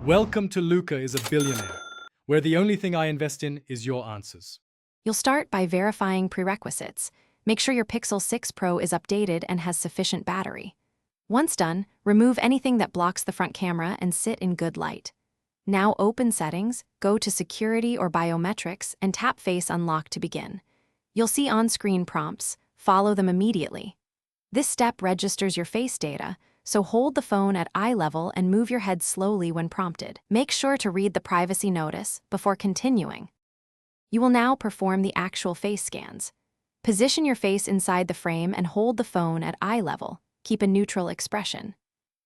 Welcome to Luca is a Billionaire, where the only thing I invest in is your answers. You'll start by verifying prerequisites. Make sure your Pixel 6 Pro is updated and has sufficient battery. Once done, remove anything that blocks the front camera and sit in good light. Now open Settings, go to Security or Biometrics, and tap Face Unlock to begin. You'll see on-screen prompts. Follow them immediately. This step registers your face data, so hold the phone at eye level and move your head slowly when prompted. Make sure to read the privacy notice before continuing. You will now perform the actual face scans. Position your face inside the frame and hold the phone at eye level. Keep a neutral expression.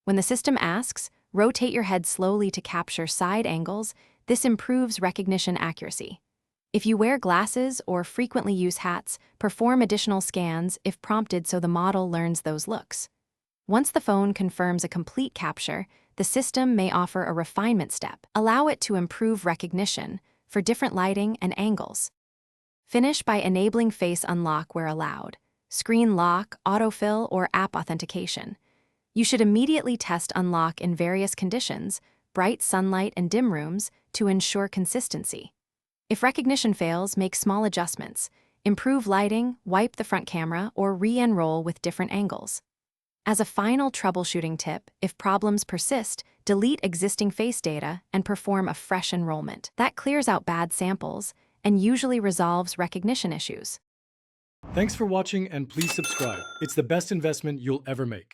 When the system asks, rotate your head slowly to capture side angles. This improves recognition accuracy. If you wear glasses or frequently use hats, perform additional scans if prompted so the model learns those looks. Once the phone confirms a complete capture, the system may offer a refinement step. Allow it to improve recognition for different lighting and angles. Finish by enabling face unlock where allowed, screen lock, autofill, or app authentication. You should immediately test unlock in various conditions, bright sunlight and dim rooms, to ensure consistency. If recognition fails, make small adjustments. Improve lighting, wipe the front camera, or re-enroll with different angles. As a final troubleshooting tip, if problems persist, delete existing face data and perform a fresh enrollment. That clears out bad samples and usually resolves recognition issues. Thanks for watching and please subscribe. It's the best investment you'll ever make.